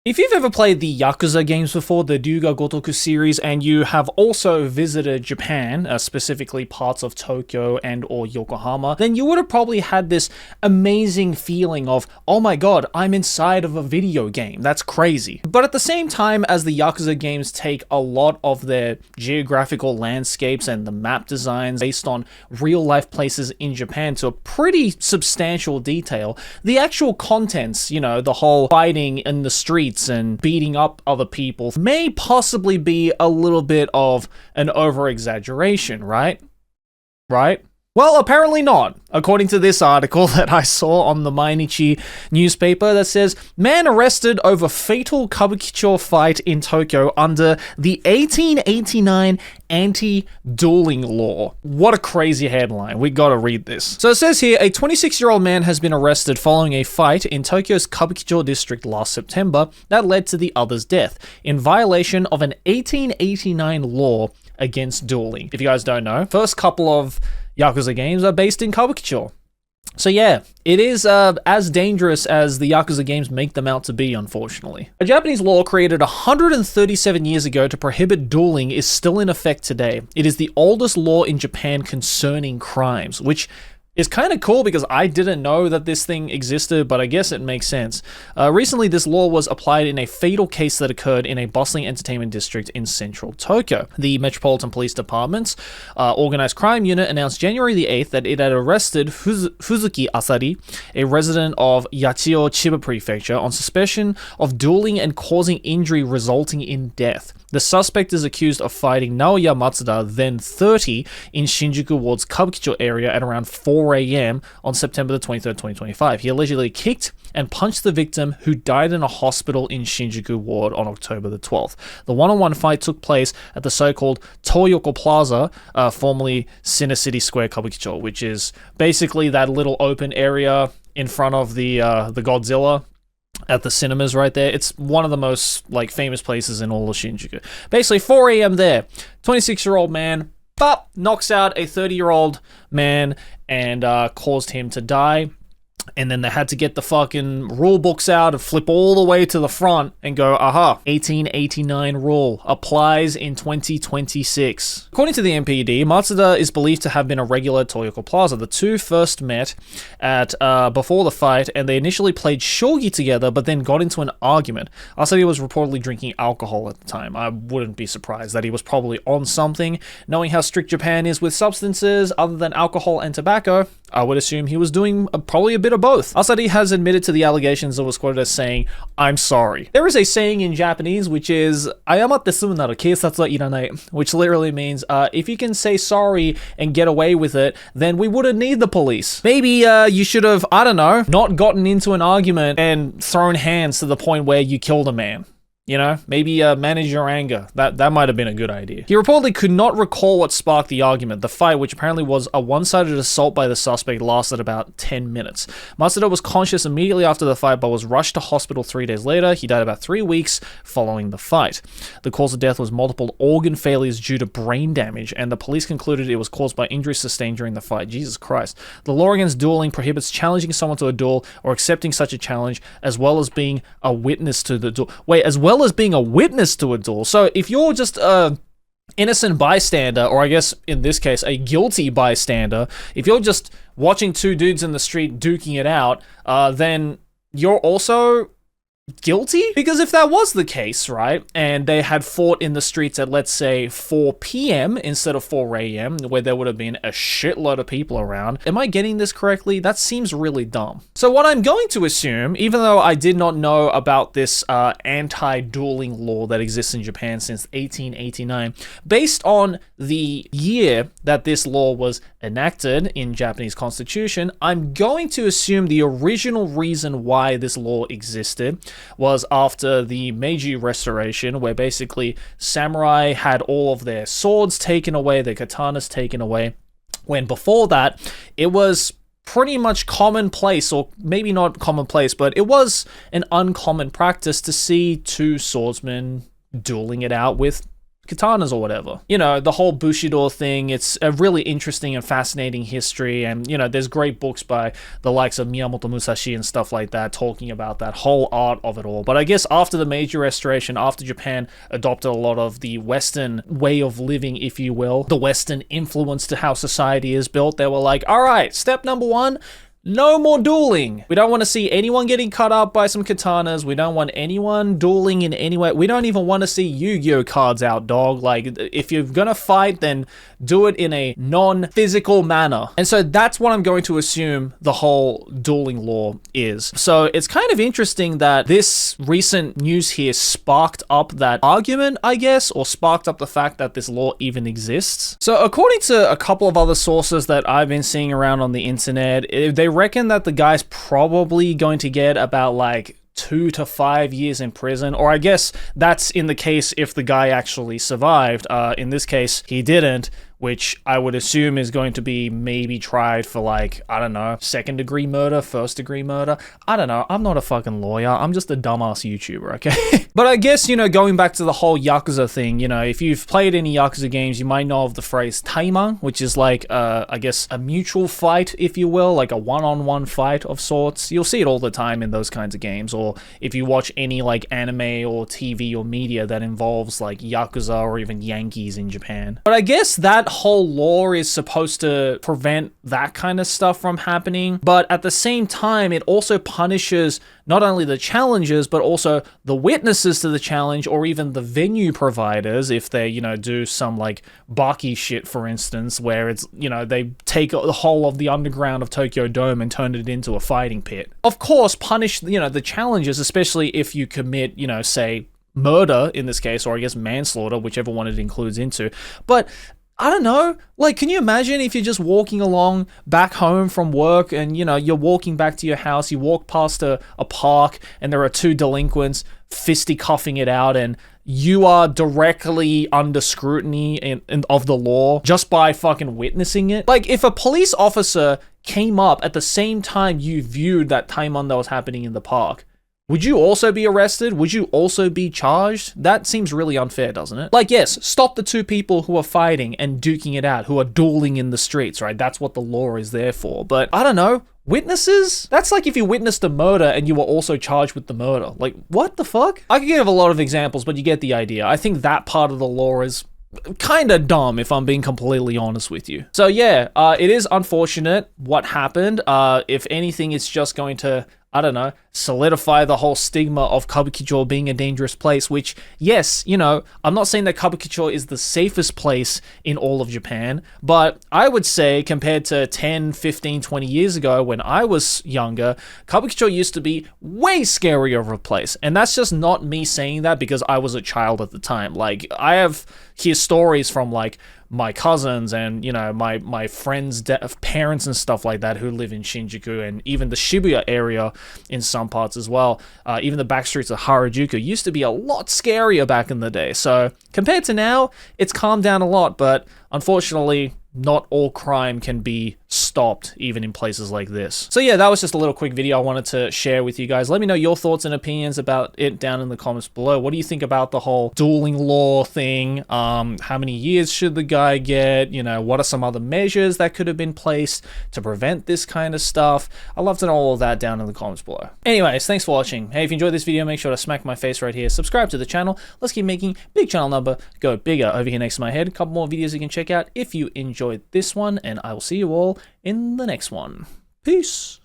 If you've ever played the Yakuza games before, the Ryuga Gotoku series, and you have also visited Japan, specifically parts of Tokyo and or Yokohama, then you would have probably had this amazing feeling of, oh my god, I'm inside of a video game. That's crazy. But at the same time as the Yakuza games take a lot of their geographical landscapes and the map designs based on real life places in Japan to a pretty substantial detail, the actual contents, you know, the whole fighting in the streets and beating up other people may possibly be a little bit of an over-exaggeration, right? Right? Well, apparently not, according to this article that I saw on the Mainichi newspaper that says, man arrested over fatal Kabukicho fight in Tokyo under the 1889 anti-dueling law. What a crazy headline. We gotta read this. So it says here, a 26-year-old man has been arrested following a fight in Tokyo's Kabukicho district last September that led to the other's death, in violation of an 1889 law against dueling. If you guys don't know, first couple of Yakuza games are based in Kabukicho. So yeah, it is as dangerous as the Yakuza games make them out to be, unfortunately. A Japanese law created 137 years ago to prohibit dueling is still in effect today. It is the oldest law in Japan concerning crimes, which is kind of cool because I didn't know that this thing existed, but I guess it makes sense. Recently, this law was applied in a fatal case that occurred in a bustling entertainment district in central Tokyo. The Metropolitan Police Department's organized crime unit announced January the 8th that it had arrested Fuzuki Asari, a resident of Yachiyo, Chiba Prefecture, on suspicion of dueling and causing injury resulting in death. The suspect is accused of fighting Naoya Matsuda, then 30, in Shinjuku Ward's Kabukicho area at around 4 a.m. on September the 23rd, 2025. He allegedly kicked and punched the victim, who died in a hospital in Shinjuku Ward on October the 12th. The one-on-one fight took place at the so-called Toyoko Plaza, formerly Cine City Square Kabukicho, which is basically that little open area in front of the Godzilla at the cinemas right there. It's one of the most famous places in all of Shinjuku. Basically 4 a.m. there, 26-year-old man knocks out a 30-year-old man and caused him to die. And then they had to get the fucking rule books out and flip all the way to the front and go, aha, 1889 rule applies in 2026. According to the MPD, Matsuda is believed to have been a regular at Toyoko Plaza. The two first met at before the fight, and they initially played shogi together, but then got into an argument. Asari was reportedly drinking alcohol at the time. I wouldn't be surprised that he was probably on something. Knowing how strict Japan is with substances other than alcohol and tobacco, I would assume he was doing probably a bit of both. Asari has admitted to the allegations and was quoted as saying, "I'm sorry." There is a saying in Japanese which is, "Ayamatte sumu nara keisatsu wa iranai," which literally means, if you can say sorry and get away with it, then we wouldn't need the police. Maybe you should have, I don't know, not gotten into an argument and thrown hands to the point where you killed a man. You know, maybe manage your anger. That might have been a good idea. He reportedly could not recall what sparked the argument. The fight, which apparently was a one-sided assault by the suspect, lasted about 10 minutes. Matsuda was conscious immediately after the fight, but was rushed to hospital 3 days later. He died about 3 weeks following the fight. The cause of death was multiple organ failures due to brain damage, and the police concluded it was caused by injuries sustained during the fight. Jesus Christ. The law against dueling prohibits challenging someone to a duel or accepting such a challenge, as well as being a witness to the duel. As well as being a witness to a duel. So if you're just a innocent bystander, or I guess in this case a guilty bystander, if you're just watching two dudes in the street duking it out, then you're also guilty? Because if that was the case, right, and they had fought in the streets at, let's say, 4 p.m. instead of 4 a.m., where there would have been a shitload of people around, am I getting this correctly? That seems really dumb. So what I'm going to assume, even though I did not know about this anti-dueling law that exists in Japan since 1889, based on the year that this law was enacted in Japanese constitution, I'm going to assume the original reason why this law existed was after the Meiji Restoration, where basically samurai had all of their swords taken away, their katanas taken away, when before that, it was pretty much commonplace, or maybe not commonplace, but it was an uncommon practice to see two swordsmen dueling it out with katanas or whatever. You know, the whole Bushido thing, it's a really interesting and fascinating history, and, you know, there's great books by the likes of Miyamoto Musashi and stuff like that talking about that whole art of it all. But I guess after the Meiji Restoration, after Japan adopted a lot of the Western way of living, if you will, the Western influence to how society is built, they were like, all right, step number one, no more dueling. We don't want to see anyone getting cut up by some katanas. We don't want anyone dueling in any way. We don't even want to see Yu-Gi-Oh cards out, dog. Like, if you're gonna fight, then do it in a non-physical manner. And so that's what I'm going to assume the whole dueling law is. So it's kind of interesting that this recent news here sparked up that argument, I guess, or sparked up the fact that this law even exists. So according to a couple of other sources that I've been seeing around on the internet, they reckon that the guy's probably going to get about like 2 to 5 years in prison, or I guess that's in the case if the guy actually survived. In this case, he didn't, which I would assume is going to be maybe tried for, like, I don't know, 2nd-degree murder, 1st-degree murder. I don't know. I'm not a fucking lawyer. I'm just a dumbass YouTuber, okay? But I guess, you know, going back to the whole Yakuza thing, you know, if you've played any Yakuza games, you might know of the phrase taimang, which is like, I guess, a mutual fight, if you will, like a one-on-one fight of sorts. You'll see it all the time in those kinds of games, or if you watch any, like, anime or TV or media that involves, like, Yakuza or even Yankees in Japan. But I guess that whole law is supposed to prevent that kind of stuff from happening, but at the same time, it also punishes not only the challengers, but also the witnesses to the challenge, or even the venue providers if they, you know, do some like Baki shit, for instance, where it's, you know, they take the whole of the underground of Tokyo Dome and turn it into a fighting pit. Of course, punish, you know, the challengers, especially if you commit, you know, say murder in this case, or I guess manslaughter, whichever one it includes into. But I don't know, like, can you imagine if you're just walking along back home from work and, you know, you're walking back to your house, you walk past a park and there are 2 delinquents fisticuffing it out, and you are directly under scrutiny of the law just by fucking witnessing it? Like, if a police officer came up at the same time you viewed that taimon that was happening in the park, would you also be arrested? Would you also be charged? That seems really unfair, doesn't it? Like, yes, stop the 2 people who are fighting and duking it out, who are dueling in the streets, right? That's what the law is there for. But I don't know, witnesses? That's like if you witnessed a murder and you were also charged with the murder. Like, what the fuck? I could give a lot of examples, but you get the idea. I think that part of the law is kind of dumb, if I'm being completely honest with you. So yeah, it is unfortunate what happened. If anything, it's just going to, I don't know, solidify the whole stigma of Kabukicho being a dangerous place, which, yes, you know, I'm not saying that Kabukicho is the safest place in all of Japan, but I would say compared to 10, 15, 20 years ago when I was younger, Kabukicho used to be way scarier of a place. And that's just not me saying that because I was a child at the time. Like, I have hear stories from, like, my cousins and, you know, my friends' parents and stuff like that who live in Shinjuku and even the Shibuya area in some parts as well. Even the back streets of Harajuku used to be a lot scarier back in the day. So compared to now, it's calmed down a lot, but unfortunately, not all crime can be stopped, even in places like this. So yeah, that was just a little quick video I wanted to share with you guys. Let me know your thoughts and opinions about it down in the comments below. What do you think about the whole dueling law thing? How many years should the guy get? You know, what are some other measures that could have been placed to prevent this kind of stuff? I'd love to know all of that down in the comments below. Anyways, thanks for watching. Hey, if you enjoyed this video, make sure to smack my face right here. Subscribe to the channel. Let's keep making big channel number go bigger. Over here next to my head, a couple more videos you can check out if you enjoyed this one, and I will see you all in the next one. Peace.